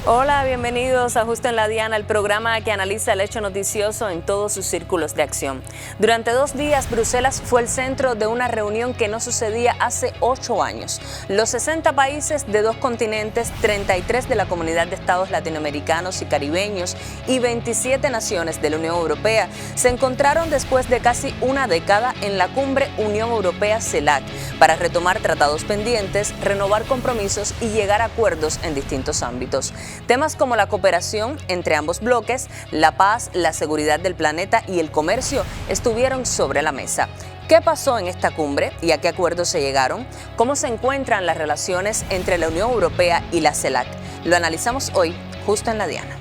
Hola, bienvenidos a Justo en la Diana, el programa que analiza el hecho noticioso en todos sus círculos de acción. Durante 2 días, Bruselas fue el centro de una reunión que no sucedía hace 8 años. Los 60 países de 2 continentes, 33 de la Comunidad de Estados Latinoamericanos y Caribeños y 27 naciones de la Unión Europea se encontraron después de casi una década en la cumbre Unión Europea-CELAC para retomar tratados pendientes, renovar compromisos y llegar a acuerdos en distintos ámbitos. Temas como la cooperación entre ambos bloques, la paz, la seguridad del planeta y el comercio estuvieron sobre la mesa. ¿Qué pasó en esta cumbre y a qué acuerdos se llegaron? ¿Cómo se encuentran las relaciones entre la Unión Europea y la CELAC? Lo analizamos hoy, justo en la Diana.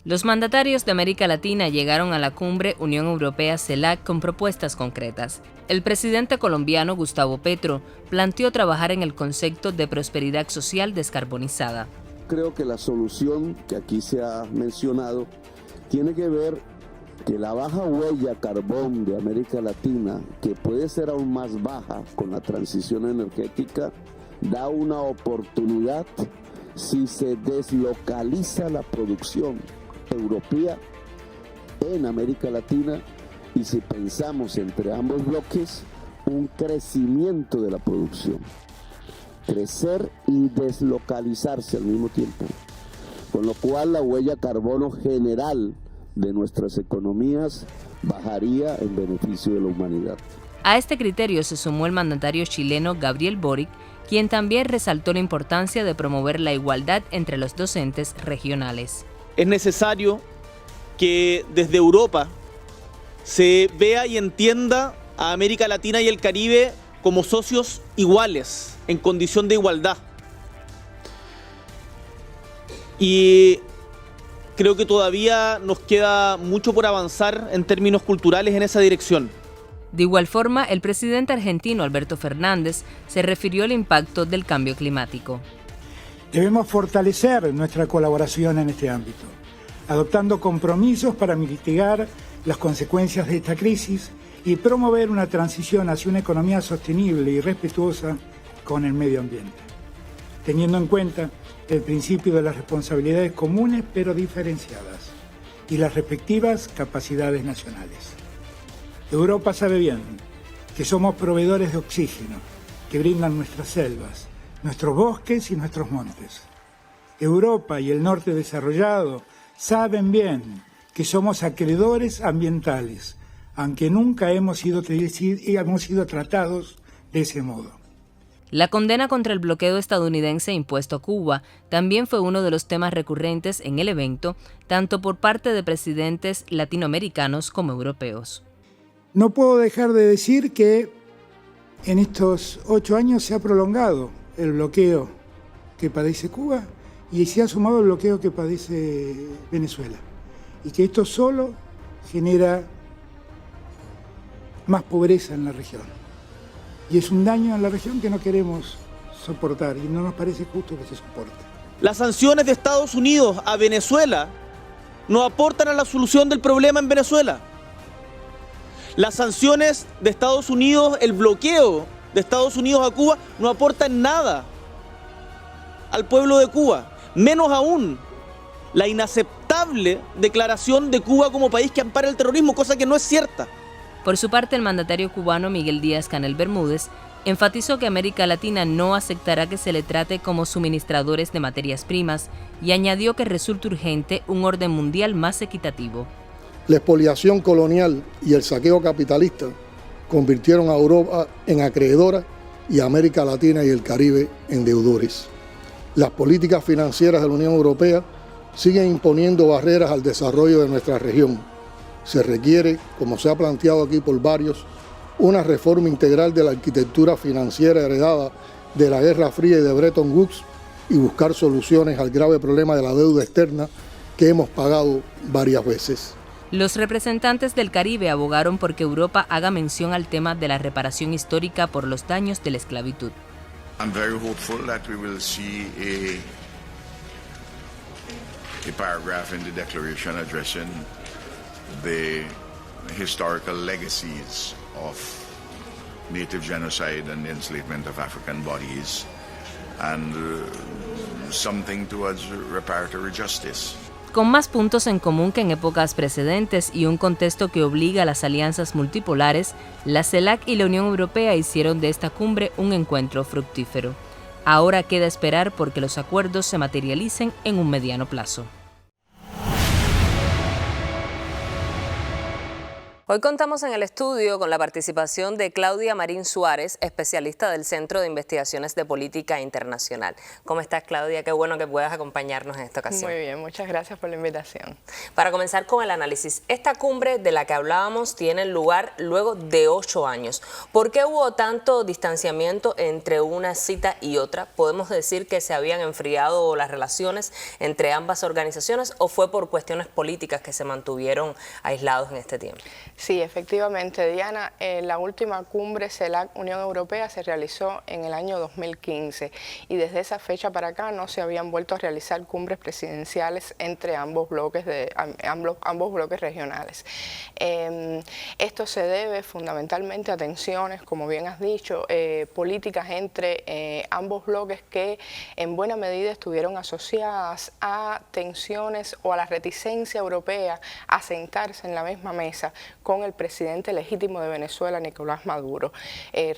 Los mandatarios de América Latina llegaron a la cumbre Unión Europea-CELAC con propuestas concretas. El presidente colombiano Gustavo Petro planteó trabajar en el concepto de prosperidad social descarbonizada. Creo que la solución que aquí se ha mencionado tiene que ver que la baja huella carbón de América Latina, que puede ser aún más baja con la transición energética, da una oportunidad si se deslocaliza la producción europea en América Latina y si pensamos entre ambos bloques un crecimiento de la producción, crecer y deslocalizarse al mismo tiempo, con lo cual la huella carbono general de nuestras economías bajaría en beneficio de la humanidad. A este criterio se sumó el mandatario chileno Gabriel Boric, quien también resaltó la importancia de promover la igualdad entre los docentes regionales. Es necesario que desde Europa se vea y entienda a América Latina y el Caribe como socios iguales, en condición de igualdad. Y creo que todavía nos queda mucho por avanzar en términos culturales en esa dirección. De igual forma, el presidente argentino Alberto Fernández se refirió al impacto del cambio climático. Debemos fortalecer nuestra colaboración en este ámbito, adoptando compromisos para mitigar las consecuencias de esta crisis y promover una transición hacia una economía sostenible y respetuosa con el medio ambiente, teniendo en cuenta el principio de las responsabilidades comunes pero diferenciadas y las respectivas capacidades nacionales. Europa sabe bien que somos proveedores de oxígeno que brindan nuestras selvas, nuestros bosques y nuestros montes. Europa y el norte desarrollado saben bien que somos acreedores ambientales, aunque nunca hemos sido tratados de ese modo. La condena contra el bloqueo estadounidense impuesto a Cuba también fue uno de los temas recurrentes en el evento, tanto por parte de presidentes latinoamericanos como europeos. No puedo dejar de decir que en estos 8 años se ha prolongado el bloqueo que padece Cuba y se ha sumado el bloqueo que padece Venezuela. Y que esto solo genera más pobreza en la región. Y es un daño en la región que no queremos soportar y no nos parece justo que se soporte. Las sanciones de Estados Unidos a Venezuela no aportan a la solución del problema en Venezuela. Las sanciones de Estados Unidos, el bloqueo de Estados Unidos a Cuba no aportan nada al pueblo de Cuba. Menos aún la inaceptable declaración de Cuba como país que ampara el terrorismo, cosa que no es cierta. Por su parte, el mandatario cubano Miguel Díaz-Canel Bermúdez enfatizó que América Latina no aceptará que se le trate como suministradores de materias primas y añadió que resulta urgente un orden mundial más equitativo. La expoliación colonial y el saqueo capitalista convirtieron a Europa en acreedora y a América Latina y el Caribe en deudores. Las políticas financieras de la Unión Europea siguen imponiendo barreras al desarrollo de nuestra región. Se requiere, como se ha planteado aquí por varios, una reforma integral de la arquitectura financiera heredada de la Guerra Fría y de Bretton Woods y buscar soluciones al grave problema de la deuda externa que hemos pagado varias veces. Los representantes del Caribe abogaron por que Europa haga mención al tema de la reparación histórica por los daños de la esclavitud. I'm very hopeful that we will see a paragraph in the declaration addressing the historical legacies of native genocide and the enslavement of African bodies, and something towards reparatory justice. Con más puntos en común que en épocas precedentes y un contexto que obliga a las alianzas multipolares, la CELAC y la Unión Europea hicieron de esta cumbre un encuentro fructífero. Ahora queda esperar porque los acuerdos se materialicen en un mediano plazo. Hoy contamos en el estudio con la participación de Claudia Marín Suárez, especialista del Centro de Investigaciones de Política Internacional. ¿Cómo estás, Claudia? Qué bueno que puedas acompañarnos en esta ocasión. Muy bien, muchas gracias por la invitación. Para comenzar con el análisis, esta cumbre de la que hablábamos tiene lugar luego de 8 años. ¿Por qué hubo tanto distanciamiento entre una cita y otra? ¿Podemos decir que se habían enfriado las relaciones entre ambas organizaciones o fue por cuestiones políticas que se mantuvieron aislados en este tiempo? Sí, efectivamente, Diana, la última cumbre CELAC-Unión Europea se realizó en el año 2015 y desde esa fecha para acá no se habían vuelto a realizar cumbres presidenciales entre ambos bloques regionales. Esto se debe fundamentalmente a tensiones, como bien has dicho, políticas entre ambos bloques que en buena medida estuvieron asociadas a tensiones o a la reticencia europea a sentarse en la misma mesa con el presidente legítimo de Venezuela, Nicolás Maduro.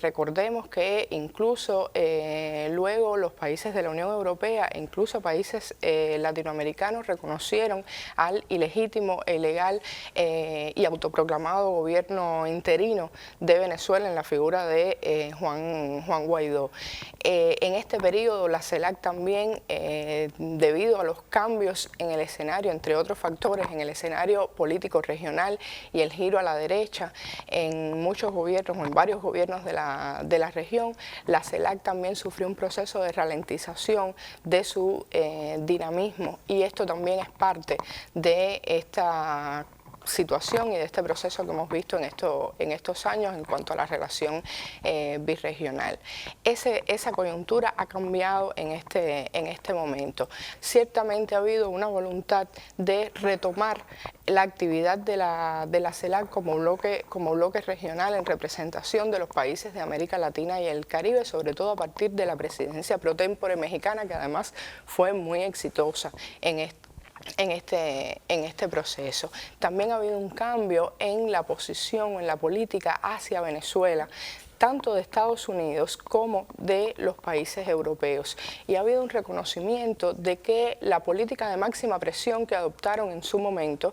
Recordemos que incluso luego los países de la Unión Europea, incluso países latinoamericanos, reconocieron al ilegítimo, ilegal y autoproclamado gobierno interino de Venezuela en la figura de Juan Guaidó. En este periodo la CELAC también, debido a los cambios en el escenario, entre otros factores, en el escenario político regional y el giro a la derecha en muchos gobiernos o en varios gobiernos de la región, la CELAC también sufrió un proceso de ralentización de su dinamismo, y esto también es parte de esta situación y de este proceso que hemos visto en estos años en cuanto a la relación birregional. Esa coyuntura ha cambiado en este momento. Ciertamente ha habido una voluntad de retomar la actividad de la CELAC como bloque regional en representación de los países de América Latina y el Caribe, sobre todo a partir de la presidencia pro tempore mexicana, que además fue muy exitosa en este proceso. También ha habido un cambio en la posición, en la política hacia Venezuela, tanto de Estados Unidos como de los países europeos. Y ha habido un reconocimiento de que la política de máxima presión que adoptaron en su momento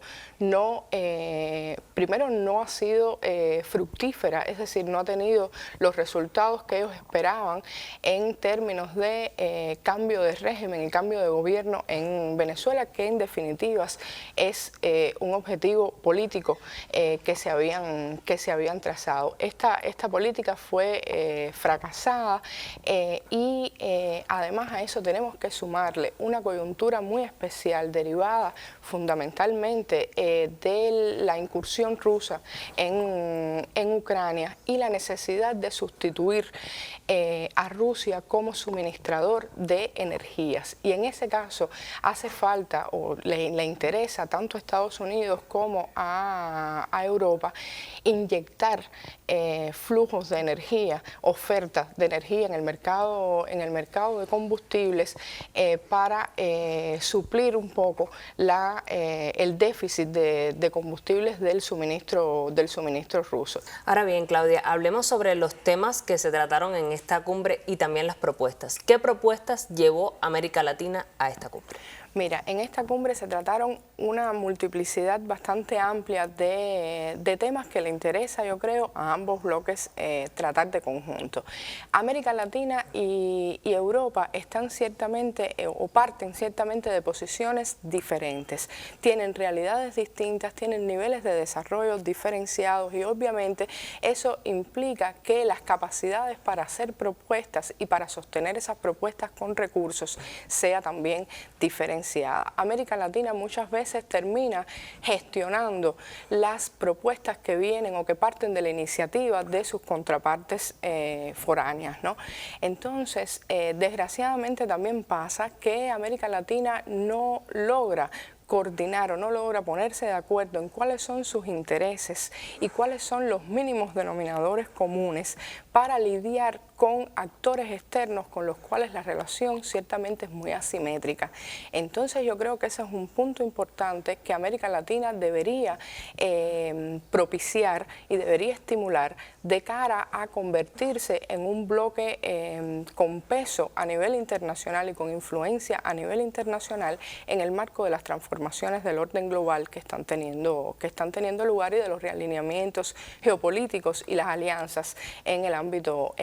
primero no ha sido fructífera, es decir, no ha tenido los resultados que ellos esperaban en términos de cambio de régimen y cambio de gobierno en Venezuela, que en definitivas es un objetivo político que se habían trazado. Esta política fue fracasada y además a eso tenemos que sumarle una coyuntura muy especial derivada fundamentalmente de la incursión rusa en Ucrania y la necesidad de sustituir a Rusia como suministrador de energías. Y en ese caso hace falta o le interesa tanto a Estados Unidos como a Europa inyectar flujos de energía, ofertas de energía en el mercado de combustibles para suplir un poco el déficit de combustibles del suministro ruso. Ahora bien, Claudia, hablemos sobre los temas que se trataron en esta cumbre y también las propuestas. ¿Qué propuestas llevó América Latina a esta cumbre? Mira, en esta cumbre se trataron una multiplicidad bastante amplia de temas que le interesa, yo creo, a ambos bloques tratar de conjunto. América Latina y Europa están ciertamente o parten ciertamente de posiciones diferentes. Tienen realidades distintas, tienen niveles de desarrollo diferenciados y obviamente eso implica que las capacidades para hacer propuestas y para sostener esas propuestas con recursos sea también diferente. diferenciada. América Latina muchas veces termina gestionando las propuestas que vienen o que parten de la iniciativa de sus contrapartes foráneas, ¿no? Entonces, desgraciadamente también pasa que América Latina no logra coordinar o no logra ponerse de acuerdo en cuáles son sus intereses y cuáles son los mínimos denominadores comunes para lidiar con actores externos con los cuales la relación ciertamente es muy asimétrica. Entonces yo creo que ese es un punto importante que América Latina debería propiciar y debería estimular de cara a convertirse en un bloque con peso a nivel internacional y con influencia a nivel internacional en el marco de las transformaciones del orden global que están teniendo lugar y de los realineamientos geopolíticos y las alianzas en el ámbito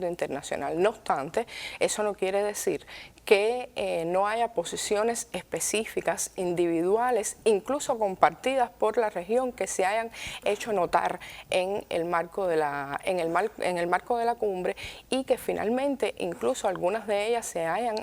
internacional. No obstante, eso no quiere decir que no haya posiciones específicas, individuales, incluso compartidas por la región, que se hayan hecho notar en el marco de la cumbre y que finalmente incluso algunas de ellas se hayan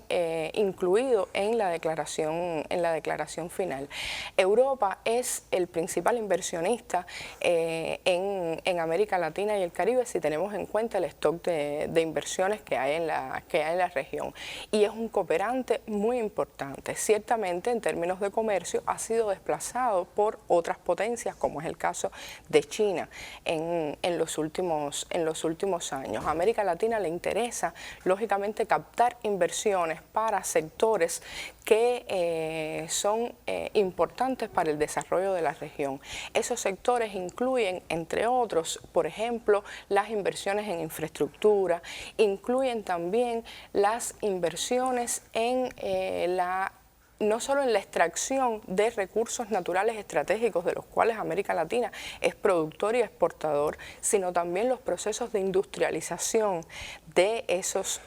incluido en la declaración final. Europa es el principal inversionista en América Latina y el Caribe si tenemos en cuenta el stock de inversiones que hay en la región, y es un cooperante muy importante. Ciertamente en términos de comercio ha sido desplazado por otras potencias, como es el caso de China en los últimos años. A América Latina le interesa lógicamente captar inversiones para sectores que son importantes para el desarrollo de la región. Esos sectores incluyen, entre otros, por ejemplo, las inversiones en infraestructura, incluyen también las inversiones no solo en la extracción de recursos naturales estratégicos de los cuales América Latina es productor y exportador, sino también los procesos de industrialización de esos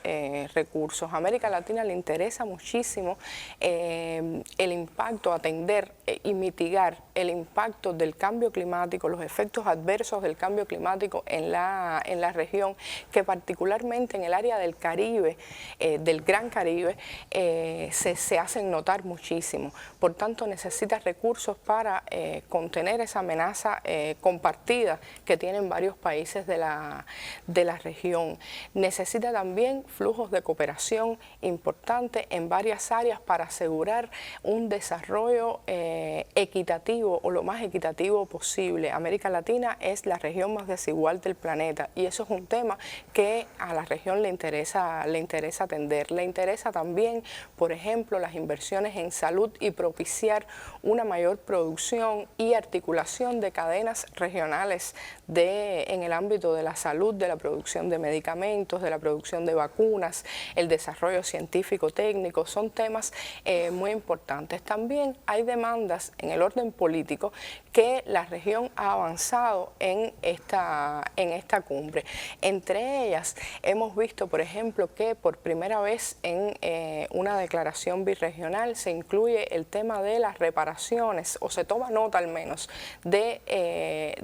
recursos. A América Latina le interesa muchísimo el impacto, atender y mitigar el impacto del cambio climático, los efectos adversos del cambio climático en la región, que particularmente en el área del Caribe, del Gran Caribe, se hacen notar muchísimo. Por tanto, necesita recursos para contener esa amenaza compartida que tienen varios países de la región. Necesita también flujos de cooperación importantes en varias áreas para asegurar un desarrollo equitativo o lo más equitativo posible. América Latina es la región más desigual del planeta y eso es un tema que a la región le interesa atender. Le interesa también, por ejemplo, las inversiones en salud y propiciar una mayor producción y articulación de cadenas regionales en el ámbito de la salud, de la producción de medicamentos, de la producción de vacunas, el desarrollo científico-técnico, son temas muy importantes. También hay demandas en el orden político que la región ha avanzado en esta cumbre. Entre ellas hemos visto, por ejemplo, que por primera vez en una declaración birregional se incluye el tema de las reparaciones, o se toma nota al menos, de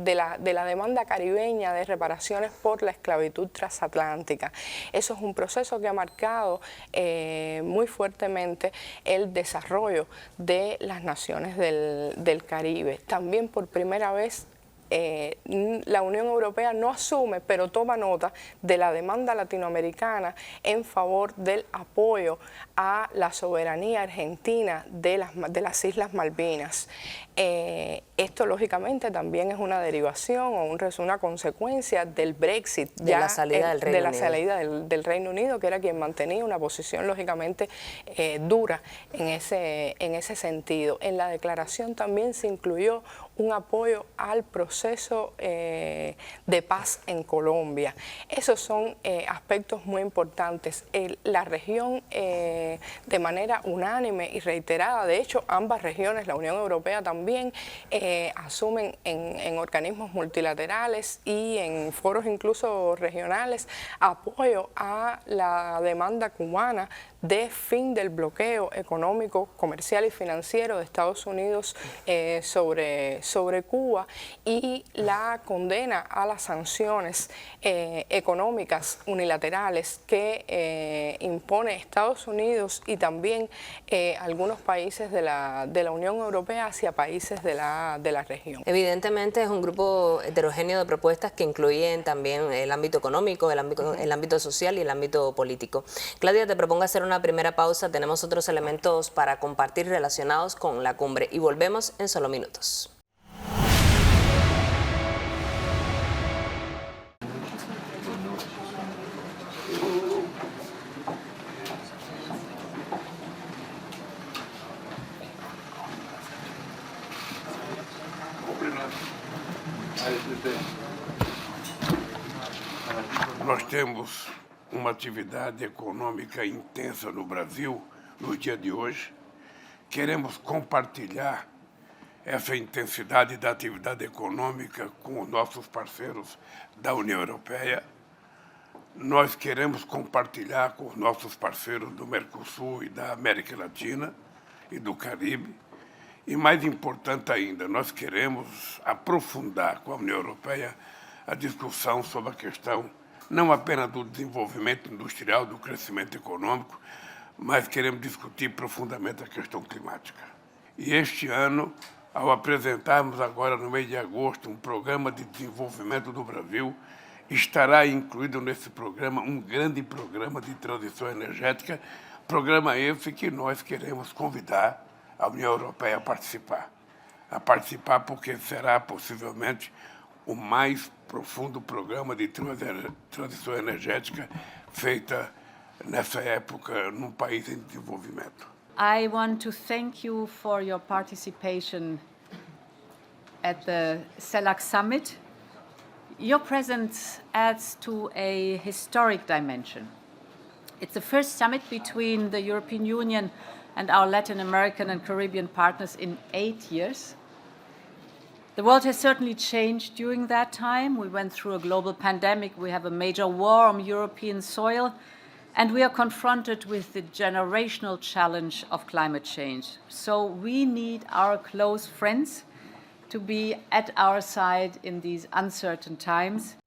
la demanda caribeña de reparaciones por la esclavitud transatlántica. Eso es un proceso que ha marcado muy fuertemente el desarrollo de las naciones del Caribe. También por primera vez la Unión Europea no asume, pero toma nota de la demanda latinoamericana en favor del apoyo a la soberanía argentina de las Islas Malvinas. Esto lógicamente también es una derivación o una consecuencia del Brexit, de la salida del Reino Unido, que era quien mantenía una posición lógicamente dura en ese sentido. En la declaración también se incluyó un apoyo al proceso de paz en Colombia. Esos son aspectos muy importantes. La región de manera unánime y reiterada, de hecho ambas regiones, la Unión Europea también, asumen en organismos multilaterales y en foros incluso regionales apoyo a la demanda cubana de fin del bloqueo económico, comercial y financiero de Estados Unidos sobre sobre Cuba y la condena a las sanciones económicas unilaterales que impone Estados Unidos y también algunos países de la Unión Europea hacia países de la región. Evidentemente es un grupo heterogéneo de propuestas que incluyen también el ámbito económico, el ámbito social y el ámbito político. Claudia, te propongo hacer una primera pausa. Tenemos otros elementos para compartir relacionados con la cumbre y volvemos en solo minutos. Nós temos uma atividade econômica intensa no Brasil no dia de hoje. Queremos compartilhar essa intensidade da atividade econômica com os nossos parceiros da União Europeia. Nós queremos compartilhar com os nossos parceiros do Mercosul e da América Latina e do Caribe. E mais importante ainda, nós queremos aprofundar com a União Europeia a discussão sobre a questão não apenas do desenvolvimento industrial, do crescimento econômico, mas queremos discutir profundamente a questão climática. E este ano, ao apresentarmos agora no mês de agosto um programa de desenvolvimento do Brasil, estará incluído nesse programa um grande programa de transição energética, programa esse que nós queremos convidar a União Europeia a participar porque será possivelmente o mais profundo programa de transição energética feita nessa época num país em desenvolvimento. I want to thank you for your participation at the CELAC Summit. Your presence adds to a historic dimension. It's the first summit between the European Union and our Latin American and Caribbean partners in 8 years. The world has certainly changed during that time. We went through a global pandemic, we have a major war on European soil, and we are confronted with the generational challenge of climate change. So we need our close friends to be at our side in these uncertain times.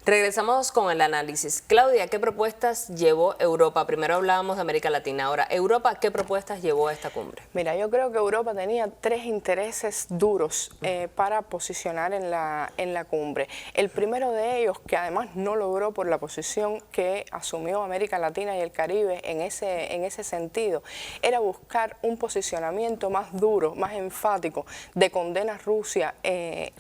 Regresamos con el análisis. Claudia, ¿qué propuestas llevó Europa? Primero hablábamos de América Latina, ahora Europa, ¿qué propuestas llevó a esta cumbre? Mira, yo creo que Europa tenía 3 intereses duros para posicionar en la cumbre. El primero de ellos, que además no logró por la posición que asumió América Latina y el Caribe en ese sentido, era buscar un posicionamiento más duro, más enfático de condena a Rusia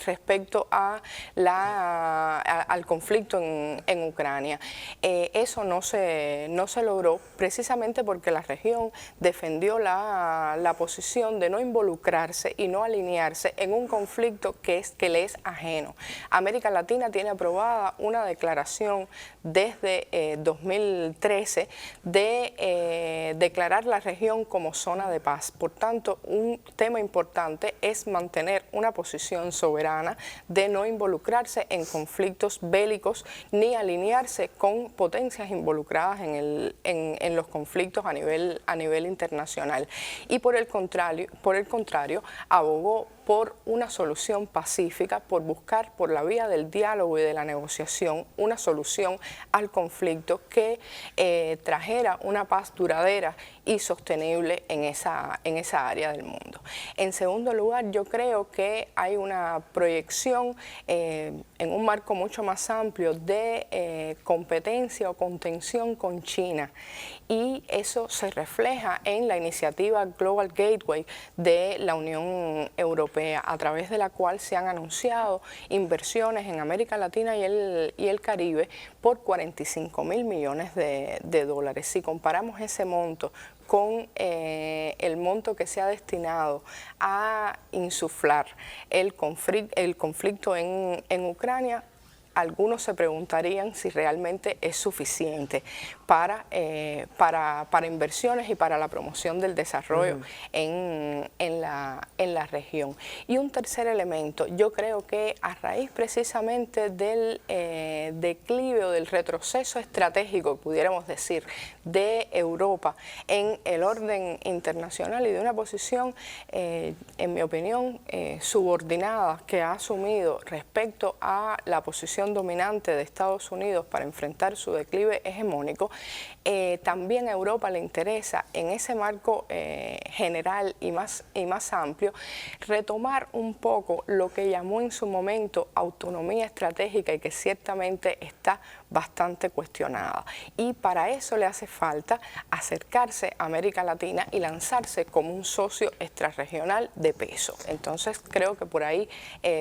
respecto a al conflicto en Ucrania. Eso no se logró precisamente porque la región defendió la posición de no involucrarse y no alinearse en un conflicto que le es ajeno. América Latina tiene aprobada una declaración desde 2013 de declarar la región como zona de paz. Por tanto, un tema importante es mantener una posición soberana de no involucrarse en conflictos bélicos ni alinearse con potencias involucradas en los conflictos a nivel internacional. Y por el contrario, abogó por una solución pacífica, por buscar por la vía del diálogo y de la negociación una solución al conflicto que trajera una paz duradera y sostenible en esa área del mundo. En segundo lugar, yo creo que hay una proyección en un marco mucho más amplio de competencia o contención con China, y eso se refleja en la iniciativa Global Gateway de la Unión Europea, a través de la cual se han anunciado inversiones en América Latina y el Caribe por 45.000 millones de dólares. Si comparamos ese monto con el monto que se ha destinado a insuflar el conflicto en Ucrania, algunos se preguntarían si realmente es suficiente para inversiones y para la promoción del desarrollo en la región. Y un tercer elemento, yo creo que a raíz precisamente del declive o del retroceso estratégico, pudiéramos decir, de Europa en el orden internacional y de una posición, en mi opinión, subordinada que ha asumido respecto a la posición dominante de Estados Unidos para enfrentar su declive hegemónico, también a Europa le interesa en ese marco general y más amplio retomar un poco lo que llamó en su momento autonomía estratégica y que ciertamente está bastante cuestionada. Y para eso le hace falta acercarse a América Latina y lanzarse como un socio extrarregional de peso. Entonces creo que por ahí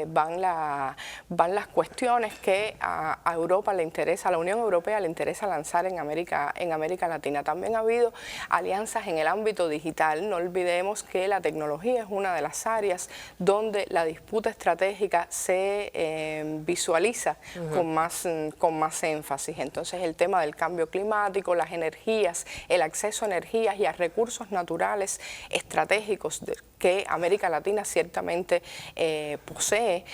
van las cuestiones que a Europa le interesa, a la Unión Europea le interesa lanzar en América Latina. También ha habido alianzas en el ámbito digital. No olvidemos que la tecnología es una de las áreas donde la disputa estratégica se visualiza con más énfasis. Entonces el tema del cambio climático, las energías, el acceso a energías y a recursos naturales estratégicos que América Latina ciertamente posee,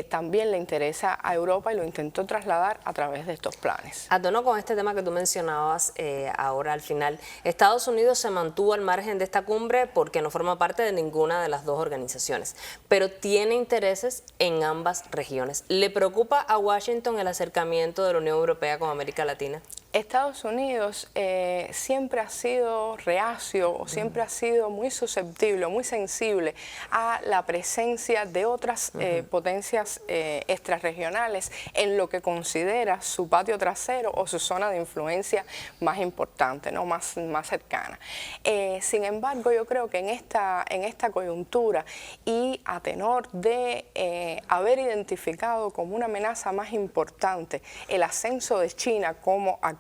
también le interesa a Europa y lo intentó trasladar a través de estos planes. A tono con este tema que tú mencionabas ahora al final, Estados Unidos se mantuvo al margen de esta cumbre porque no forma parte de ninguna de las dos organizaciones, pero tiene intereses en ambas regiones. ¿Le preocupa a Washington el acercamiento de la Unión Europea con América Latina? Estados Unidos siempre ha sido reacio o siempre ha sido muy susceptible, muy sensible a la presencia de otras potencias extrarregionales en lo que considera su patio trasero o su zona de influencia más importante, ¿no? más cercana. Sin embargo, yo creo que en esta coyuntura y a tenor de haber identificado como una amenaza más importante el ascenso de China como actor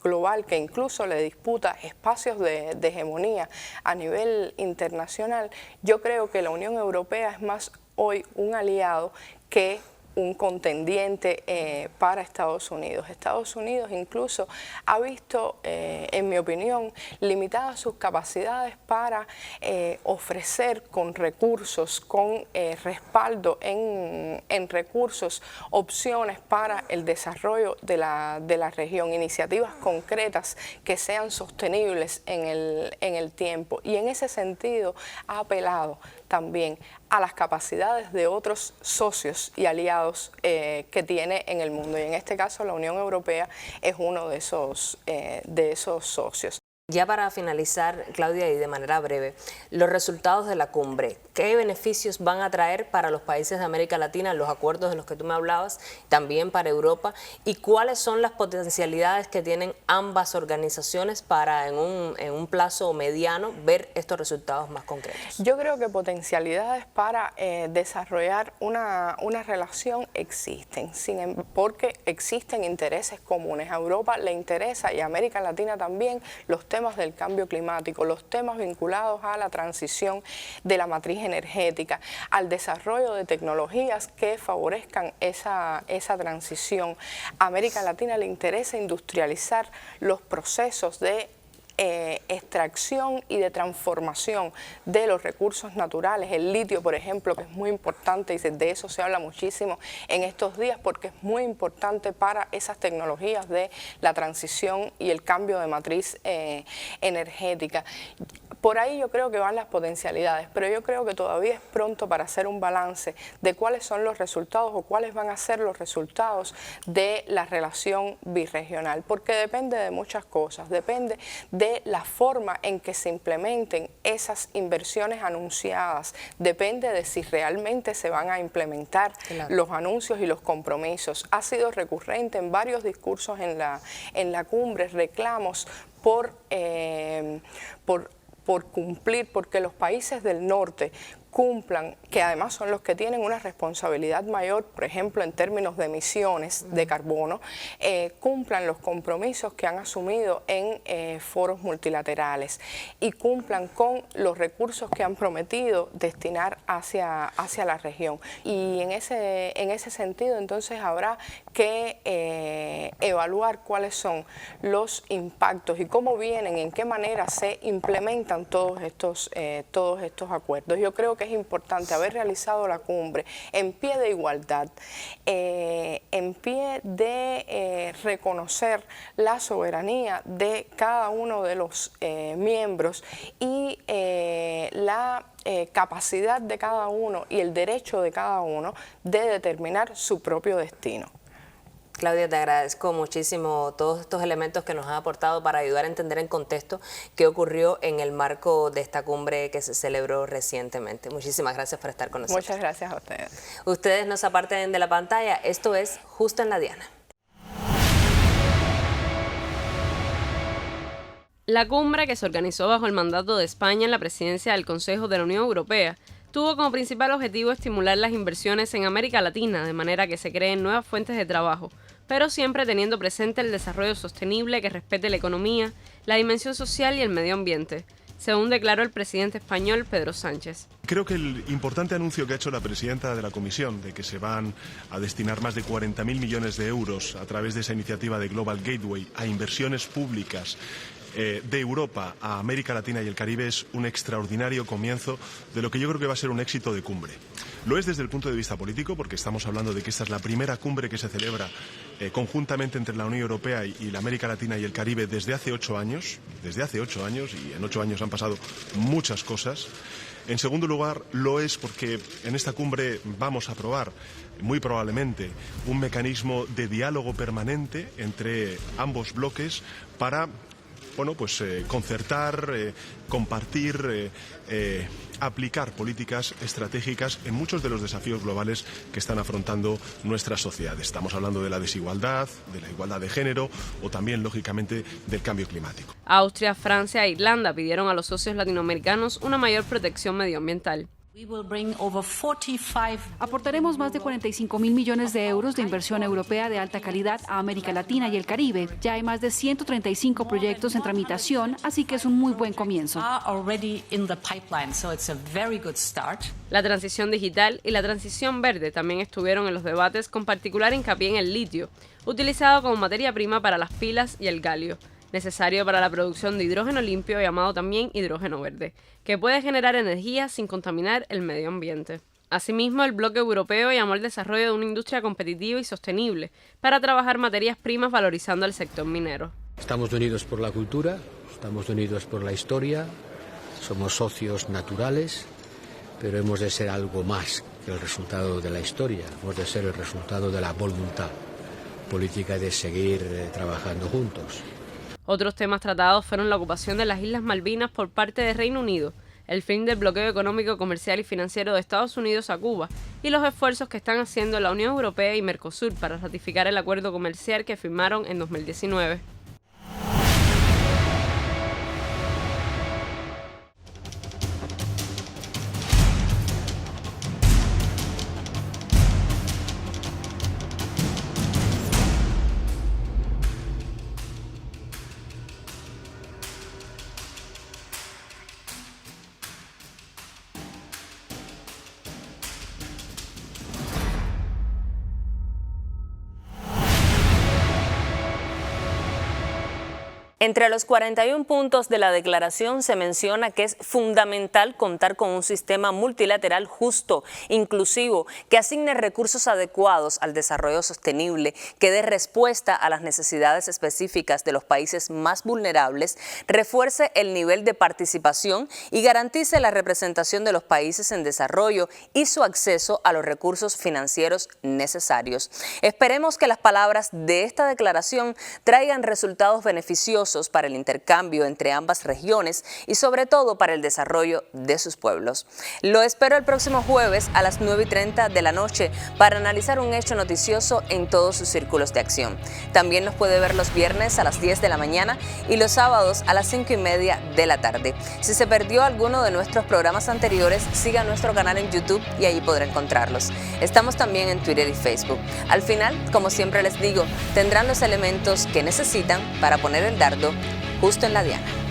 global que incluso le disputa espacios de hegemonía a nivel internacional, yo creo que la Unión Europea es más hoy un aliado que un contendiente para Estados Unidos. Estados Unidos incluso ha visto, en mi opinión, limitadas sus capacidades para ofrecer con recursos, con respaldo en recursos, opciones para el desarrollo de la región, iniciativas concretas que sean sostenibles en el tiempo. Y en ese sentido ha apelado también a las capacidades de otros socios y aliados que tiene en el mundo. Y en este caso la Unión Europea es uno de esos socios. Ya para finalizar, Claudia, y de manera breve, los resultados de la cumbre, ¿qué beneficios van a traer para los países de América Latina, los acuerdos de los que tú me hablabas, también para Europa, y cuáles son las potencialidades que tienen ambas organizaciones para en un plazo mediano ver estos resultados más concretos? Yo creo que potencialidades para desarrollar una relación existen, porque existen intereses comunes. A Europa le interesa y a América Latina también los temas del cambio climático, los temas vinculados a la transición de la matriz energética, al desarrollo de tecnologías que favorezcan esa transición. A América Latina le interesa industrializar los procesos de extracción y de transformación de los recursos naturales, el litio, por ejemplo, que es muy importante y de eso se habla muchísimo en estos días porque es muy importante para esas tecnologías de la transición y el cambio de matriz energética. Por ahí yo creo que van las potencialidades, pero yo creo que todavía es pronto para hacer un balance de cuáles son los resultados o cuáles van a ser los resultados de la relación birregional, porque depende de muchas cosas, depende de la forma en que se implementen esas inversiones anunciadas, depende de si realmente se van a implementar los anuncios y los compromisos. Ha sido recurrente en varios discursos en la cumbre, reclamos por cumplir, porque los países del norte cumplan, que además son los que tienen una responsabilidad mayor, por ejemplo, en términos de emisiones de carbono, cumplan los compromisos que han asumido en foros multilaterales y cumplan con los recursos que han prometido destinar hacia la región. Y en ese sentido, entonces, habrá que evaluar cuáles son los impactos y cómo vienen, en qué manera se implementan todos estos acuerdos. Yo creo que es importante haber realizado la cumbre en pie de igualdad, en pie de reconocer la soberanía de cada uno de los miembros y la capacidad de cada uno y el derecho de cada uno de determinar su propio destino. Claudia, te agradezco muchísimo todos estos elementos que nos han aportado para ayudar a entender en contexto qué ocurrió en el marco de esta cumbre que se celebró recientemente. Muchísimas gracias por estar con nosotros. Muchas gracias a ustedes. Ustedes no se aparten de la pantalla. Esto es Justo en la Diana. La cumbre, que se organizó bajo el mandato de España en la presidencia del Consejo de la Unión Europea, tuvo como principal objetivo estimular las inversiones en América Latina, de manera que se creen nuevas fuentes de trabajo, pero siempre teniendo presente el desarrollo sostenible que respete la economía, la dimensión social y el medio ambiente, según declaró el presidente español Pedro Sánchez. Creo que el importante anuncio que ha hecho la presidenta de la Comisión de que se van a destinar más de 40.000 millones de euros a través de esa iniciativa de Global Gateway a inversiones públicas de Europa a América Latina y el Caribe es un extraordinario comienzo de lo que yo creo que va a ser un éxito de cumbre. Lo es desde el punto de vista político, porque estamos hablando de que esta es la primera cumbre que se celebra conjuntamente entre la Unión Europea y la América Latina y el Caribe desde hace 8 años. Desde hace 8 años, y en 8 años han pasado muchas cosas. En segundo lugar, lo es porque en esta cumbre vamos a aprobar, muy probablemente, un mecanismo de diálogo permanente entre ambos bloques para concertar, compartir, aplicar políticas estratégicas en muchos de los desafíos globales que están afrontando nuestras sociedades. Estamos hablando de la desigualdad, de la igualdad de género o también, lógicamente, del cambio climático. Austria, Francia e Irlanda pidieron a los socios latinoamericanos una mayor protección medioambiental. Aportaremos más de 45.000 millones de euros de inversión europea de alta calidad a América Latina y el Caribe. Ya hay más de 135 proyectos en tramitación, así que es un muy buen comienzo. La transición digital y la transición verde también estuvieron en los debates, con particular hincapié en el litio, utilizado como materia prima para las pilas, y el galio, necesario para la producción de hidrógeno limpio, llamado también hidrógeno verde, que puede generar energía sin contaminar el medio ambiente. Asimismo, el bloque europeo llamó al desarrollo de una industria competitiva y sostenible para trabajar materias primas valorizando el sector minero. Estamos unidos por la cultura, estamos unidos por la historia, somos socios naturales, pero hemos de ser algo más que el resultado de la historia, hemos de ser el resultado de la voluntad política de seguir trabajando juntos. Otros temas tratados fueron la ocupación de las Islas Malvinas por parte del Reino Unido, el fin del bloqueo económico, comercial y financiero de Estados Unidos a Cuba y los esfuerzos que están haciendo la Unión Europea y Mercosur para ratificar el acuerdo comercial que firmaron en 2019. Entre los 41 puntos de la declaración se menciona que es fundamental contar con un sistema multilateral justo, inclusivo, que asigne recursos adecuados al desarrollo sostenible, que dé respuesta a las necesidades específicas de los países más vulnerables, refuerce el nivel de participación y garantice la representación de los países en desarrollo y su acceso a los recursos financieros necesarios. Esperemos que las palabras de esta declaración traigan resultados beneficiosos valiosos para el intercambio entre ambas regiones y sobre todo para el desarrollo de sus pueblos. Lo espero el próximo jueves a las 9:30 de la noche para analizar un hecho noticioso en todos sus círculos de acción. También nos puede ver los viernes a las 10 de la mañana y los sábados a las 5:30 de la tarde. Si se perdió alguno de nuestros programas anteriores, siga nuestro canal en YouTube y allí podrá encontrarlos. Estamos también en Twitter y Facebook. Al final, como siempre les digo, tendrán los elementos que necesitan para poner el dardo justo en la diana.